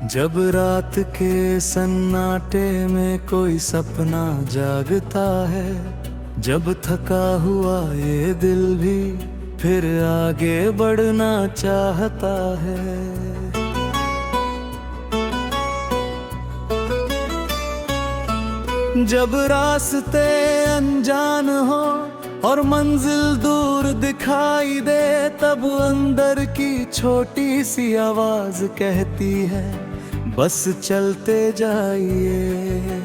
जब रात के सन्नाटे में कोई सपना जागता है, जब थका हुआ ये दिल भी फिर आगे बढ़ना चाहता है। जब रास्ते अनजान हो और मंजिल दूर दिखाई दे, तब अंदर की छोटी सी आवाज कहती है, बस चलते जाइए।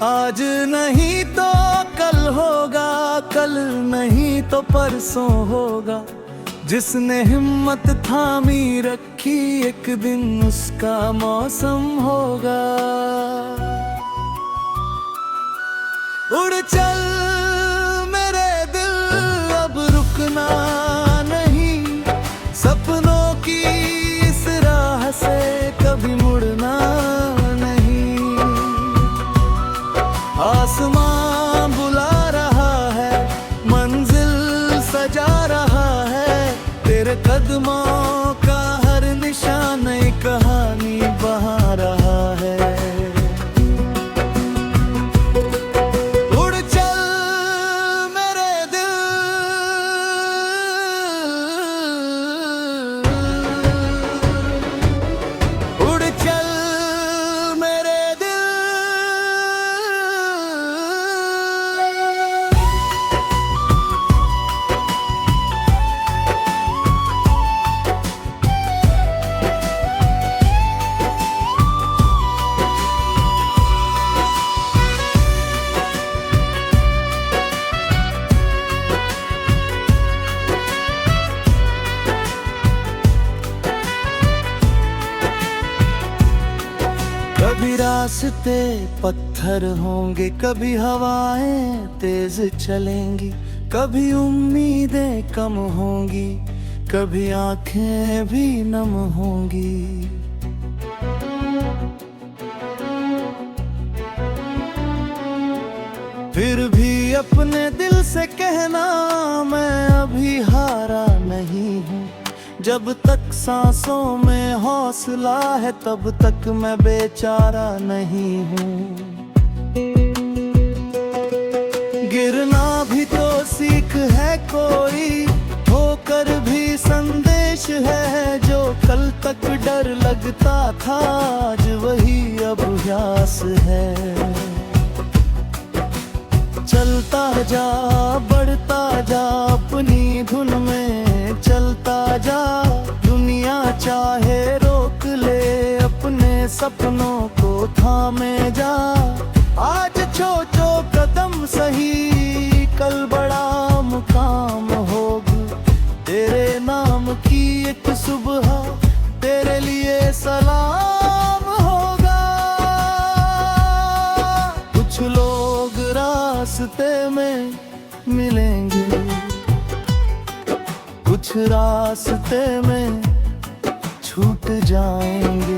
आज नहीं तो कल होगा, कल नहीं तो परसों होगा। जिसने हिम्मत थामी रखी, एक दिन उसका मौसम होगा। उड़ चल मेरे दिल, अब रुकना नहीं, सपनों की इस राह से कभी मुड़ना नहीं। आसमां बुला रहा है, मंजिल सजा रहा है, तेरे कदमों का हर निशान एक कहानी बहा रहा है। कभी रास्ते पत्थर होंगे, कभी हवाएं तेज चलेंगी, कभी उम्मीदें कम होंगी, कभी आंखें भी नम होंगी। फिर भी अपने दिल से कहना, मैं अभी हारा नहीं हूँ। जब तक सांसों में हौसला है, तब तक मैं बेचारा नहीं हूँ। गिरना भी तो सीख है कोई, होकर भी संदेश है। जो कल तक डर लगता था, आज वही अभ्यास है। चलता जा, बढ़ता जा, अपनी धुन में चलता जा। दुनिया चाहे रोक ले, अपने सपनों को थामे जा। आज छोटो कदम सही, कल बड़ा मुकाम होगी। तेरे नाम की एक सुबह तेरे लिए सलाम होगा। कुछ लोग रास्ते में मिलेंगे, कुछ रास्ते में छूट जाएंगे।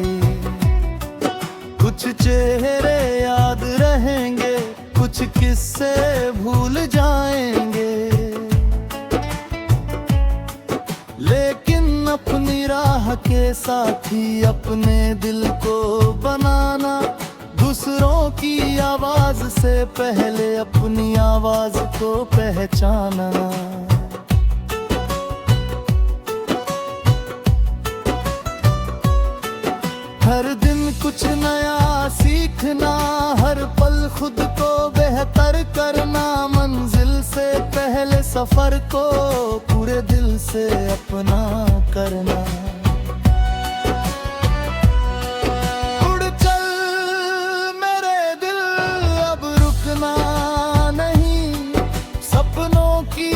कुछ चेहरे याद रहेंगे, कुछ किस्से भूल जाएंगे। लेकिन अपनी राह के साथी अपने दिल को बनाना, दूसरों की आवाज से पहले अपनी आवाज को पहचाना। हर दिन कुछ नया सीखना, हर पल खुद को बेहतर करना। मंजिल से पहले सफर को पूरे दिल से अपना करना। उड़ चल मेरे दिल, अब रुकना नहीं, सपनों की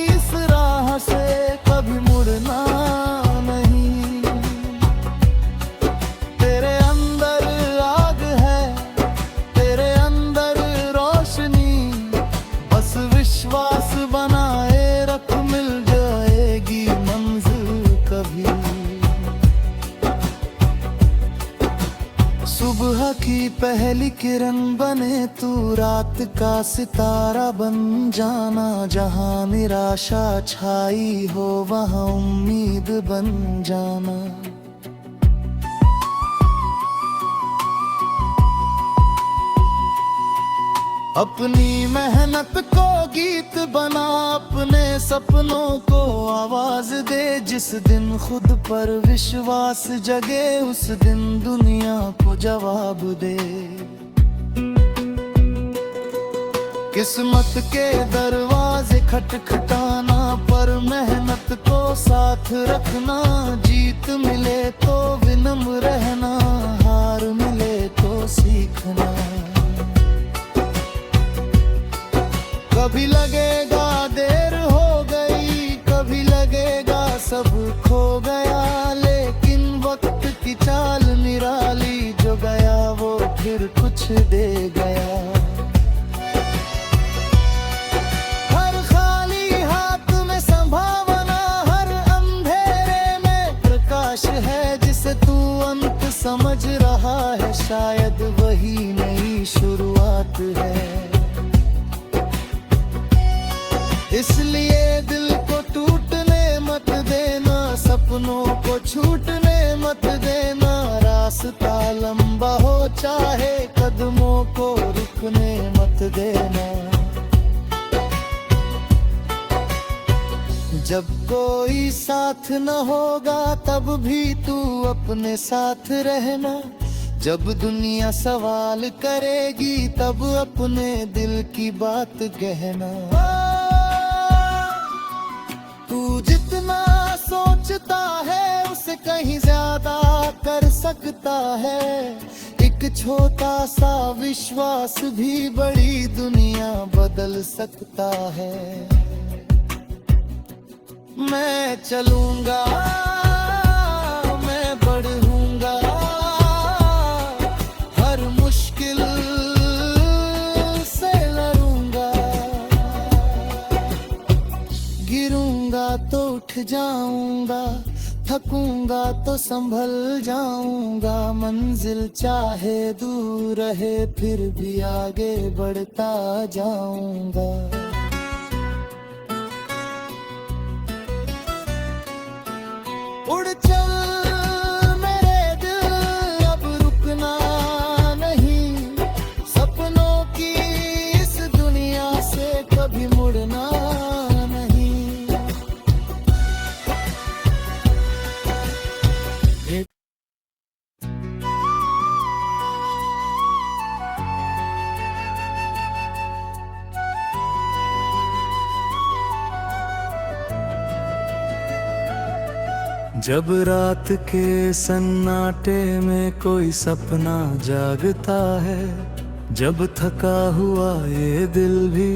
इस राह से कभी मुड़ना नहीं। तेरे अंदर आग है, तेरे अंदर रोशनी, बस विश्वास बनाए रख, मिल जाएगी मंजिल कभी। सुबह की पहली किरण बने तू, रात का सितारा बन जाना। जहां निराशा छाई हो वहां उम्मीद बन जाना। अपनी मेहनत को गीत बना, अपने सपनों को आवाज दे। जिस दिन खुद पर विश्वास जगे उस दिन दुनिया को जवाब दे। किस्मत के दरवाजे खटखटाना, पर मेहनत को साथ रखना। जीत मिले तो विनम्र रहना, हार मिले तो सीखना। कभी लगेगा देर हो गई, कभी लगेगा सब खो गया। लेकिन वक्त की चाल निराली, जो गया वो फिर कुछ दे गया। हर खाली हाथ में संभावना, हर अंधेरे में प्रकाश है। जिसे तू अंत समझ रहा है, शायद वही नई शुरुआत है। इसलिए दिल को टूटने मत देना, सपनों को छूटने मत देना। रास्ता लंबा हो चाहे, कदमों को रुकने मत देना। जब कोई साथ न होगा तब भी तू अपने साथ रहना। जब दुनिया सवाल करेगी तब अपने दिल की बात कहना। तू जितना सोचता है उसे कहीं ज्यादा कर सकता है। एक छोटा सा विश्वास भी बड़ी दुनिया बदल सकता है। मैं चलूंगा, मैं बढ़ूंगा, हर मुश्किल से लड़ूंगा। गिरूंगा तो उठ जाऊंगा, थकूंगा तो संभल जाऊंगा। मंजिल चाहे दूर रहे फिर भी आगे बढ़ता जाऊंगा। उड़ चल मेरे दिल, अब रुकना नहीं। सपनों की इस दुनिया से कभी मुड़ना नहीं। जब रात के सन्नाटे में कोई सपना जागता है, जब थका हुआ ये दिल भी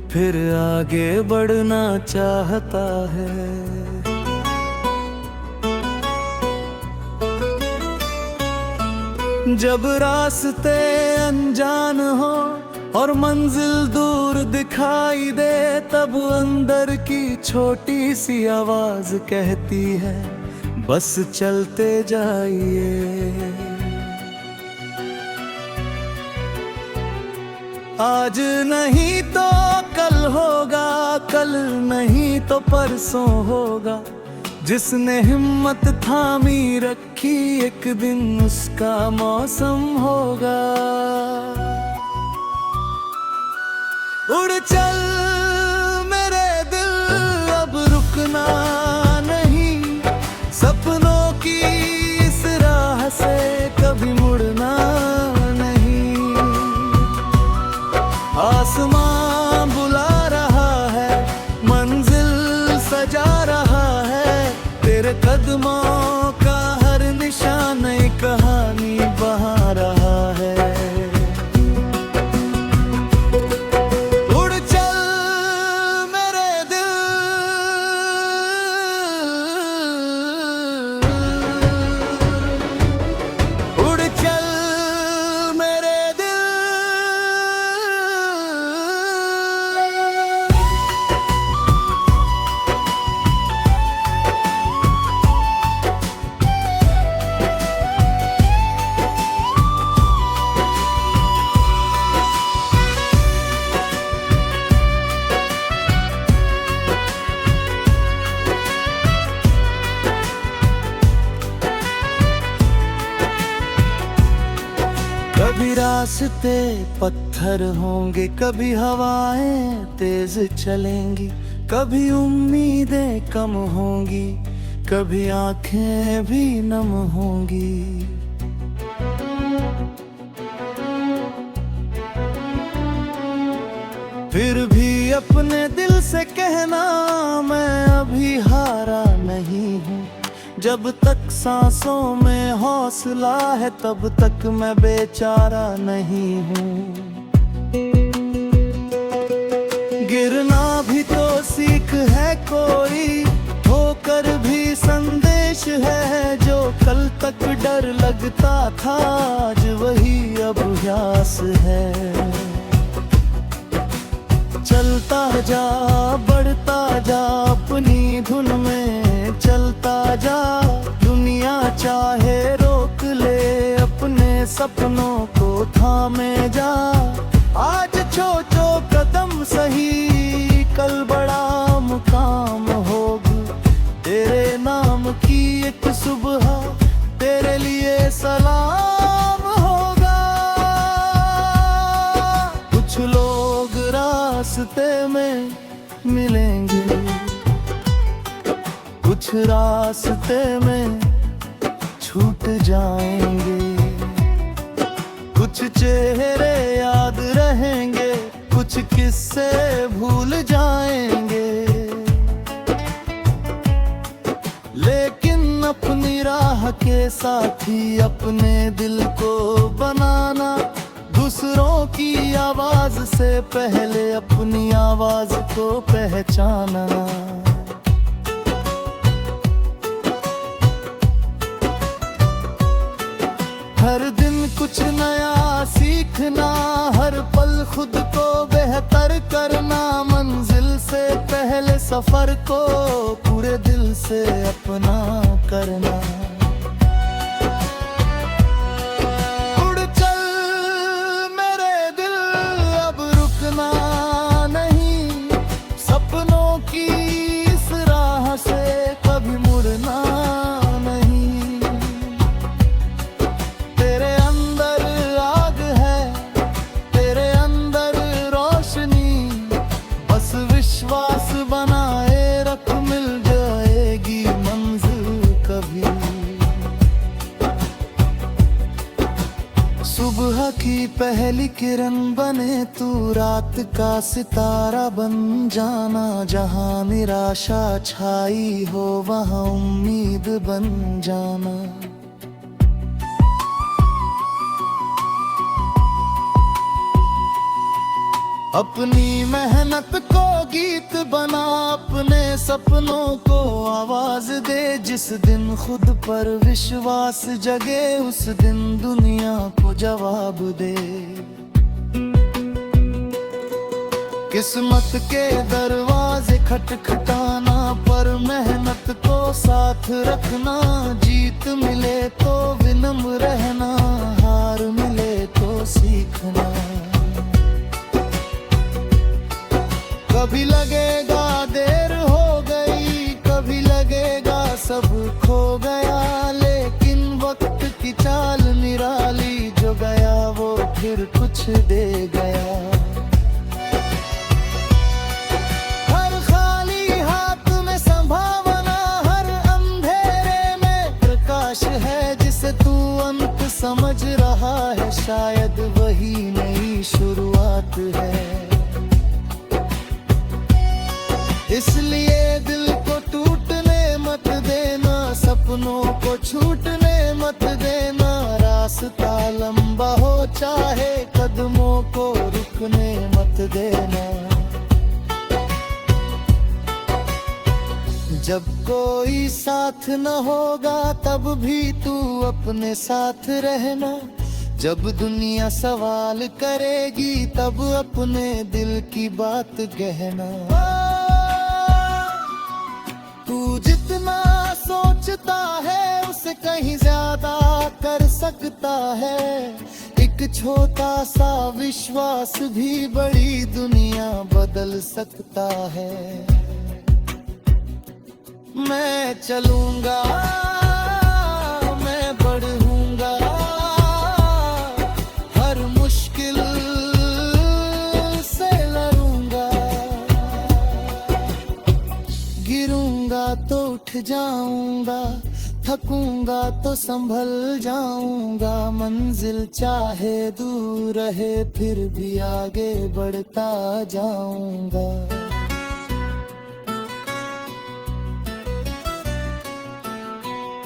फिर आगे बढ़ना चाहता है। जब रास्ते अनजान हो और मंजिल दूर दिखाई दे, तब अंदर की छोटी सी आवाज कहती है बस चलते जाइए। आज नहीं तो कल होगा, कल नहीं तो परसों होगा। जिसने हिम्मत थामी रखी एक दिन उसका मौसम होगा। उड़ चल मेरे दिल, अब रुकना नहीं। सपनों की इस राह से कभी मुड़ना नहीं। आसमां बुला रहा है, मंजिल सजा रहा है। तेरे कदमों का हर निशान नई कहानी बहा रहा है। उड़ चल कभी रास्ते पत्थर होंगे, कभी हवाएं तेज चलेंगी, कभी उम्मीदें कम होंगी, कभी आंखें भी नम होंगी। फिर भी अपने दिल से कहना, मैं अभी हारा नहीं हूँ। जब तक सांसों में हौसला है, तब तक मैं बेचारा नहीं हूँ। गिरना भी तो सीख है कोई, होकर भी संदेश है। जो कल तक डर लगता था, आज वही अभ्यास है। चलता जा, बढ़ता जा, अपनी धुन में चलता जा। दुनिया चाहे रोक ले, अपने सपनों को थामे जा। आज छोटो कदम सही, कल बड़ा मुकाम होगा। तेरे नाम की एक सुबह तेरे लिए सलाम होगा। कुछ लोग रास्ते में मिलेंगे, कुछ रास्ते में छूट जाएंगे। कुछ चेहरे याद रहेंगे, कुछ किस्से भूल जाएंगे। लेकिन अपनी राह के साथी अपने दिल को बनाना। दूसरों की आवाज से पहले अपनी आवाज को पहचाना। हर दिन कुछ नया सीखना, हर पल खुद को बेहतर करना। मंजिल से पहले सफर को पूरे दिल से अपना करना। उड़ चल मेरे दिल, अब रुकना नहीं। सपनों की इस राह से कभी मुड़ना नहीं। तेरे अंदर आग है, तेरे अंदर रोशनी। बस विश्वास बनाए रख, मिल जाएगी मंजिल कभी। सुबह की पहली किरण बने तू, रात का सितारा बन जाना। जहां निराशा छाई हो, वहां उम्मीद बन जाना। अपनी मेहनत को गीत बना, अपने सपनों को आवाज दे। जिस दिन खुद पर विश्वास जगे, उस दिन दुनिया को जवाब दे। किस्मत के दरवाजे खटखटाना, पर मेहनत को साथ रखना। जीत मिले तो विनम्र रहना, हार मिले तो सीखना। कभी लगेगा देर हो गई, कभी लगेगा सब खो गया। लेकिन वक्त की चाल निराली, जो गया वो फिर कुछ दे गया। हर खाली हाथ में संभावना, हर अंधेरे में प्रकाश है। जिसे तू अंत समझ रहा है, शायद वही नई शुरुआत है। इसलिए दिल को टूटने मत देना, सपनों को छूटने मत देना। रास्ता लंबा हो चाहे, कदमों को रुकने मत देना। जब कोई साथ न होगा, तब भी तू अपने साथ रहना। जब दुनिया सवाल करेगी, तब अपने दिल की बात कहना। तू जितना सोचता है, उससे कहीं ज्यादा कर सकता है। एक छोटा सा विश्वास भी बड़ी दुनिया बदल सकता है। मैं चलूंगा, मैं बढ़ूंगा, जाऊंगा, थकूंगा तो संभल जाऊंगा। मंजिल चाहे दूर रहे फिर भी आगे बढ़ता जाऊंगा।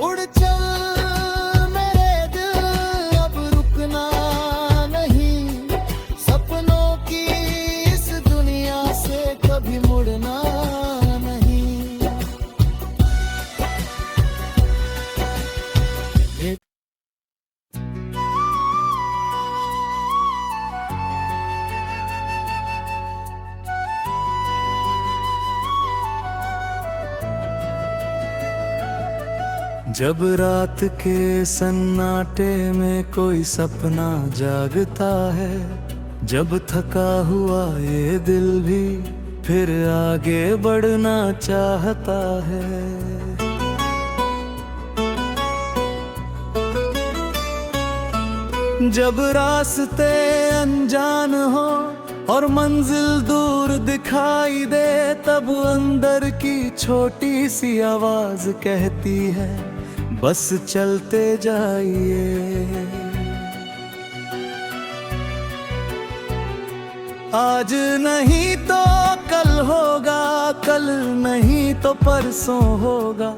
उड़ चल मेरे दिल अब रुकना नहीं, सपनों की इस दुनिया से कभी मुड़ना नहीं। जब रात के सन्नाटे में कोई सपना जागता है, जब थका हुआ ये दिल भी फिर आगे बढ़ना चाहता है। जब रास्ते अनजान हो और मंजिल दूर दिखाई दे, तब अंदर की छोटी सी आवाज कहती है बस चलते जाइए। आज नहीं तो कल होगा, कल नहीं तो परसों होगा।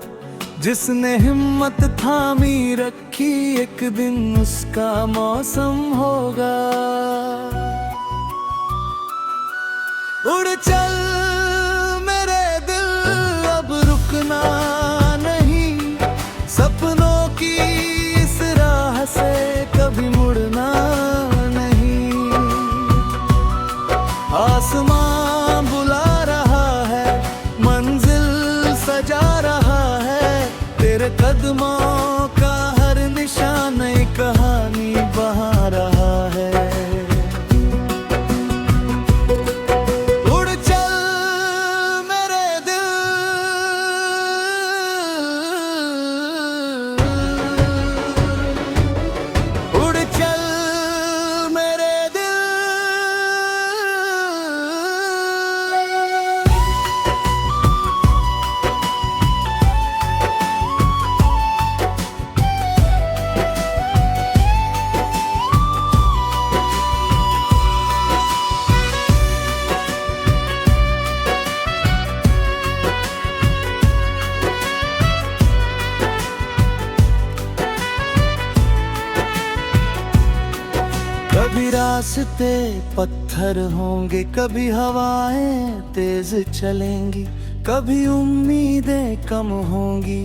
जिसने हिम्मत थामी रखी एक दिन उसका मौसम होगा। उड़ चल मेरे दिल अब रुकना नहीं, सपनों की इस राह से कभी मुड़ना नहीं। आसमां बुला रहा है, मंजिल सजा रहा है, तेरे कदमों का हर निशान एक कहानी बहा रहा है। कभी रास्ते पत्थर होंगे, कभी हवाएं तेज चलेंगी, कभी उम्मीदें कम होंगी,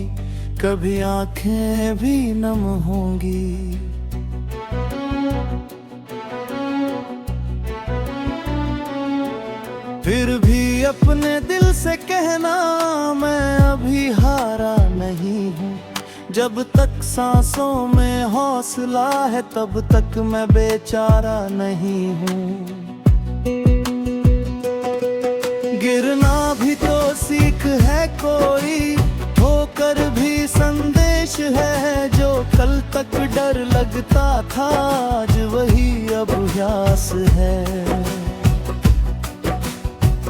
कभी आंखें भी नम होंगी। फिर भी अपने दिल से कहना मैं अभी हारा नहीं हूँ। जब तक सांसों में हौसला है तब तक मैं बेचारा नहीं हूँ। गिरना भी तो सीख है कोई, होकर भी संदेश है। जो कल तक डर लगता था आज वही अभ्यास है।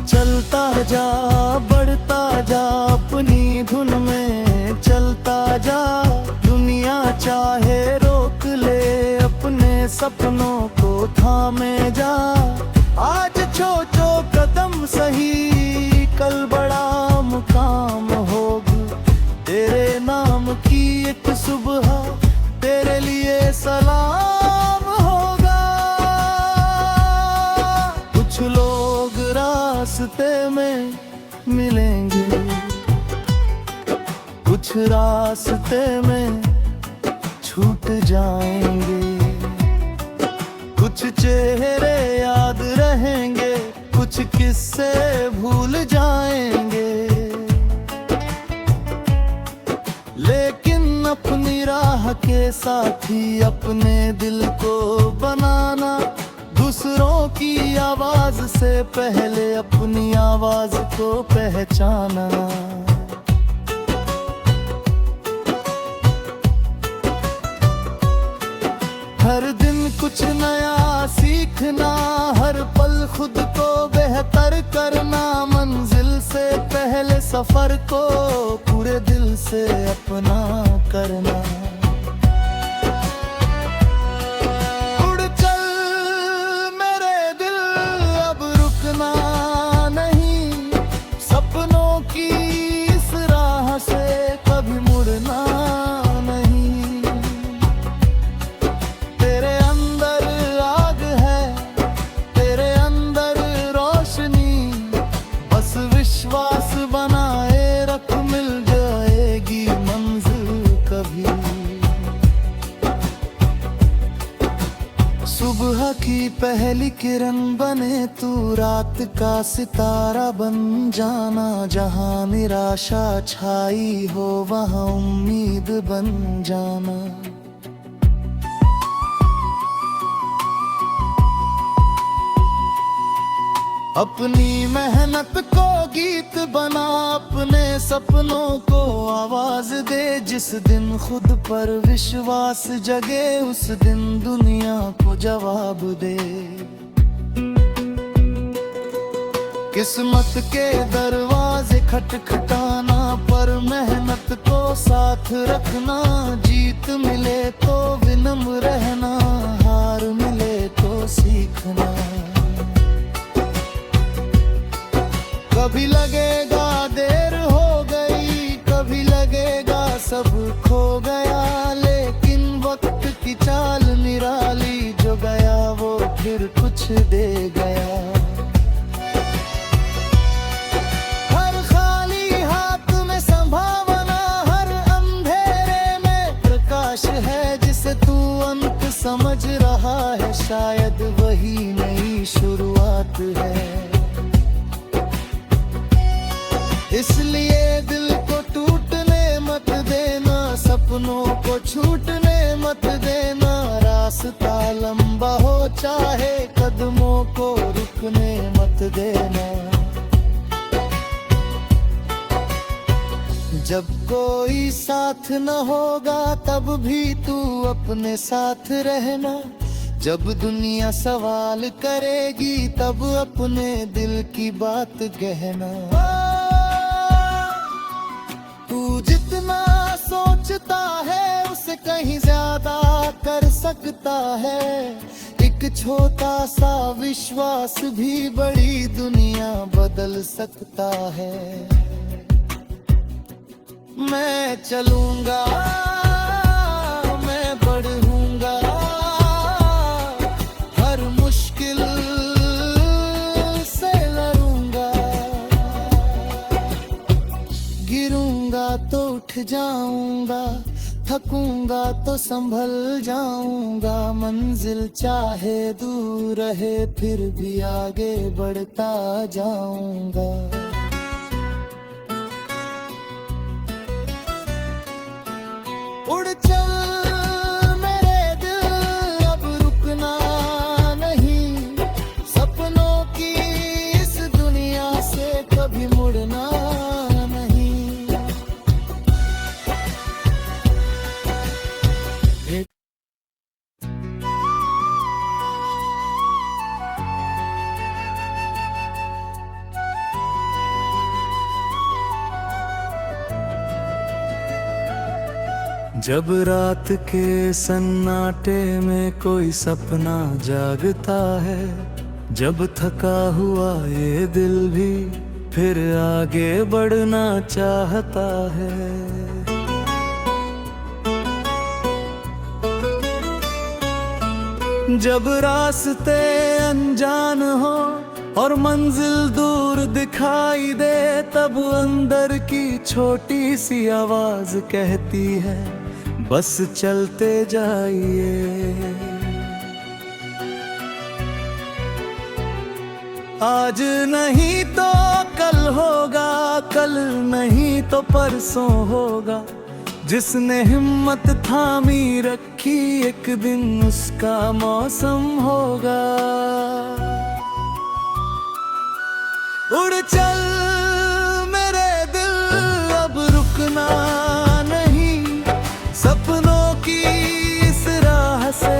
चलता जा बढ़ता जा अपनी धुन में चलता जा। दुनिया चाहे रोक ले अपने सपनों को थामे जा। आज छोटो कदम सही कल बड़ा मुकाम होगा। तेरे नाम की एक सुबह तेरे लिए सलाम होगा। कुछ लोग रास्ते में मिलेंगे, कुछ रास्ते में छूट जाएंगे। कुछ चेहरे याद रहेंगे, कुछ किस्से भूल जाएंगे। लेकिन अपनी राह के साथी अपने दिल को बनाना। दूसरों की आवाज से पहले अपनी आवाज को पहचाना। हर दिन कुछ नया सीखना, हर पल खुद को बेहतर करना, मंजिल से पहले सफर को पूरे दिल से अपना करना। उड़ चल मेरे दिल, अब रुकना नहीं, सपनों की इस राह से कभी मुड़ना नहीं। तेरे अंदर आग है, तेरे अंदर रोशनी, बस विश्वास बनाए रख, मिल जाएगी मंजिल कभी। सुबह की पहली किरण बने तू, रात का सितारा बन जाना, जहां निराशा छाई हो वहां उम्मीद बन जाना। अपनी मेहनत को गीत बना, अपने सपनों को आवाज दे, जिस दिन खुद पर विश्वास जगे उस दिन दुनिया को जवाब दे। किस्मत के दरवाजे खटखटाना, पर मेहनत को साथ रखना, जीत मिले तो विनम्र रहना, हार मिले तो सीखना। कभी लगेगा देर हो गई, कभी लगेगा सब खो गया, लेकिन वक्त की चाल निराली, जो गया वो फिर कुछ दे गया। हर खाली हाथ में संभावना, हर अंधेरे में प्रकाश है, जिसे तू अंत समझ रहा है, शायद वही नई शुरुआत है। इसलिए दिल को टूटने मत देना, सपनों को छूटने मत देना, रास्ता लंबा हो चाहे कदमों को रुकने मत देना। जब कोई साथ न होगा तब भी तू अपने साथ रहना, जब दुनिया सवाल करेगी तब अपने दिल की बात कहना। तू जितना सोचता है उसे कहीं ज्यादा कर सकता है, एक छोटा सा विश्वास भी बड़ी दुनिया बदल सकता है। मैं चलूंगा, मैं बढ़ूंगा, हर मुश्किल से लड़ूंगा, गिरूंगा तो उठ जाऊंगा, थकूंगा तो संभल जाऊंगा, मंजिल चाहे दूर रहे फिर भी आगे बढ़ता जाऊंगा। उड़ चल मेरे दिल, अब रुकना नहीं, सपनों की इस दुनिया से कभी मुड़ना नहीं। जब रात के सन्नाटे में कोई सपना जागता है, जब थका हुआ ये दिल भी फिर आगे बढ़ना चाहता है। जब रास्ते अनजान हो और मंजिल दूर दिखाई दे, तब अंदर की छोटी सी आवाज कहती है बस चलते जाइए। आज नहीं तो कल होगा, कल नहीं तो परसों होगा, जिसने हिम्मत थामी रखी एक दिन उसका मौसम होगा। उड़ चल मेरे दिल, अब रुकना नहीं, सपनों की इस राह से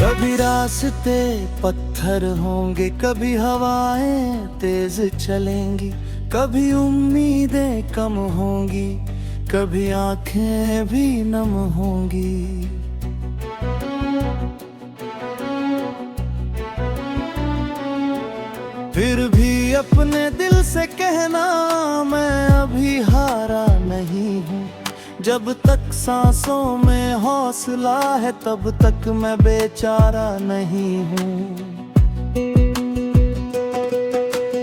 कभी रास्ते पत्थर होंगे, कभी हवाएं तेज चलेंगी, कभी उम्मीदें कम होंगी, कभी आंखें भी नम होंगी। फिर भी अपने दिल से कहना, मैं अभी हारा नहीं हूँ। जब तक सांसों में हौसला है, तब तक मैं बेचारा नहीं हूँ।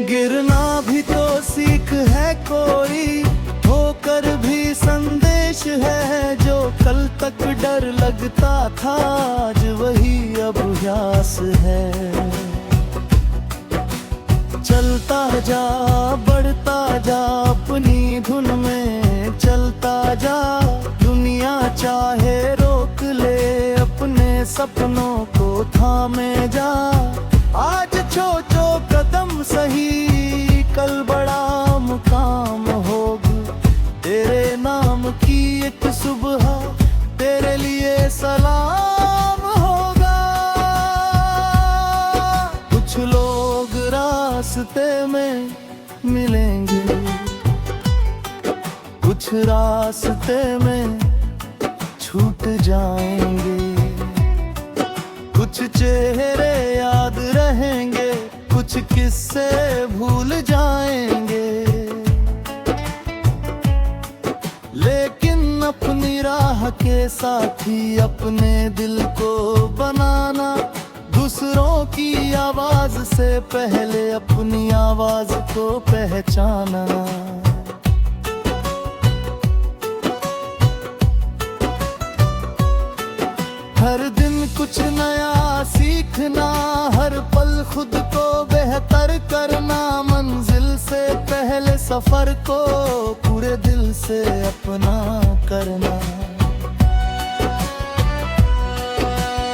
गिरना भी तो सीख है कोई, होकर भी संदेश है। जो कल तक डर लगता था, आज वही अभ्यास है। चलता जा, बढ़ता जा, अपनी धुन में चलता जा। दुनिया चाहे रोक ले, अपने सपनों को थामे जा। आज छोटो कदम सही, कल बड़ा मुकाम होगी। तेरे नाम की एक सुबह तेरे लिए सलाम होगा। कुछ लोग रास्ते में मिलेंगे, कुछ रास्ते में छूट जाएंगे। कुछ चेहरे याद रहेंगे, कुछ किस्से भूल जाएंगे। लेकिन अपनी राह के साथी अपने दिल को बनाना। दूसरों की आवाज से पहले अपनी आवाज को पहचाना। हर दिन कुछ नया सीखना, हर पल खुद को बेहतर करना। मंजिल से पहले सफर को पूरे दिल से अपना करना।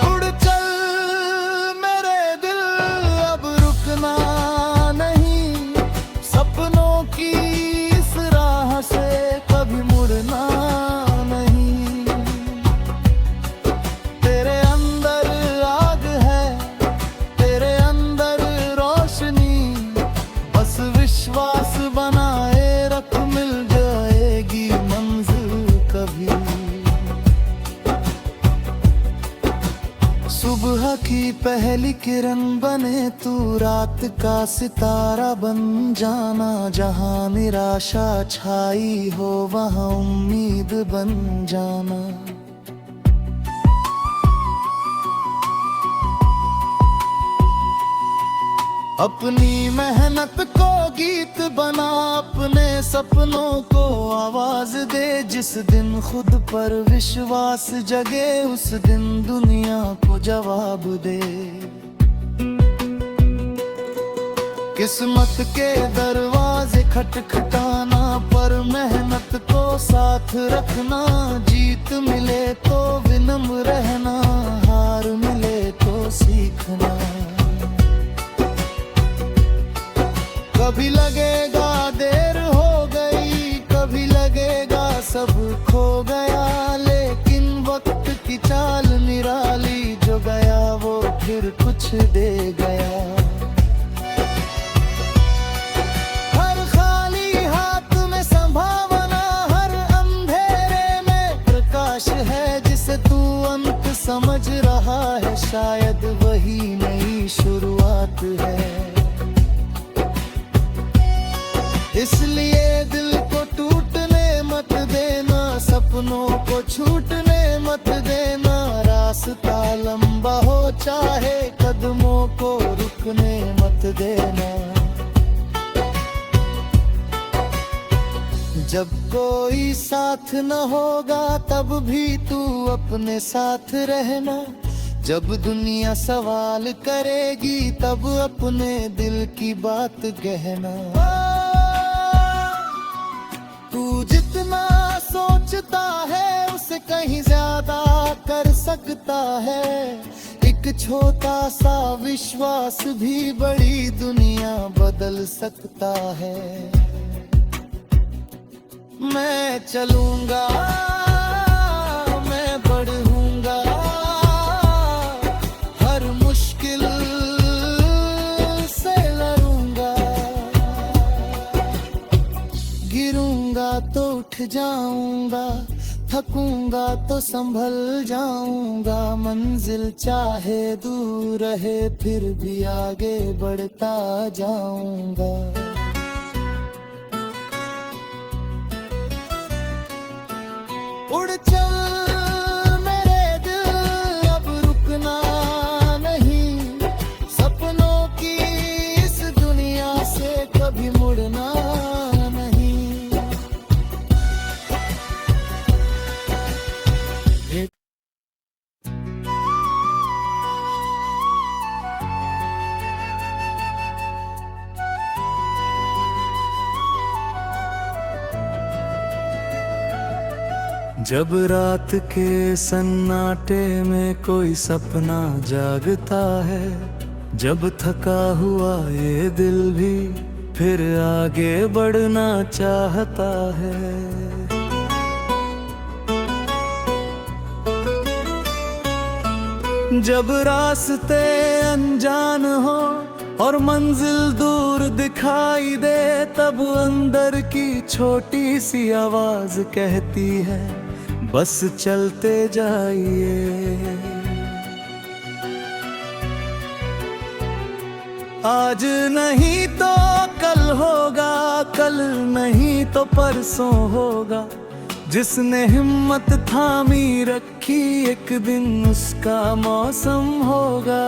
उड़ चल मेरे दिल, अब रुकना नहीं। सपनों की इस राह से कभी मुड़ना नहीं। तेरे अंदर आग है, तेरे अंदर रोशनी। बस विश्वास बनाए रख, मिल जाएगी मंजिल कभी। सुबह की पहली किरण बने तू, रात का सितारा बन जाना। जहां निराशा छाई हो, वहां उम्मीद बन जाना। अपनी मेहनत को गीत बना, अपने सपनों को आवाज दे। जिस दिन खुद पर विश्वास जगे, उस दिन दुनिया को जवाब दे। किस्मत के दरवाजे खटखटाना, पर मेहनत को साथ रखना। जीत मिले तो विनम्र रहना, हार मिले तो सीखना। कभी लगेगा देर हो गई, कभी लगेगा सब खो गया। लेकिन वक्त की चाल निराली, जो गया वो फिर कुछ दे गया। हर खाली हाथ में संभावना, हर अंधेरे में प्रकाश है। जिसे तू अंत समझ रहा है, शायद वही नई शुरुआत है। इसलिए दिल को टूटने मत देना, सपनों को छूटने मत देना। रास्ता लंबा हो चाहे, कदमों को रुकने मत देना। जब कोई साथ न होगा, तब भी तू अपने साथ रहना। जब दुनिया सवाल करेगी, तब अपने दिल की बात कहना। तू जितना सोचता है, उसे कहीं ज्यादा कर सकता है। एक छोटा सा विश्वास भी बड़ी दुनिया बदल सकता है। मैं चलूंगा, मैं बढ़ूंगा, जाऊंगा, थकूंगा तो संभल जाऊंगा। मंजिल चाहे दूर रहे फिर भी आगे बढ़ता जाऊंगा। उड़ चल मेरे दिल, अब रुकना नहीं, सपनों की इस दुनिया से कभी मुड़ना नहीं। जब रात के सन्नाटे में कोई सपना जागता है, जब थका हुआ ये दिल भी फिर आगे बढ़ना चाहता है। जब रास्ते अनजान हो और मंजिल दूर दिखाई दे, तब अंदर की छोटी सी आवाज कहती है, बस चलते जाइए। आज नहीं तो कल होगा, कल नहीं तो परसों होगा। जिसने हिम्मत थामी रखी, एक दिन उसका मौसम होगा।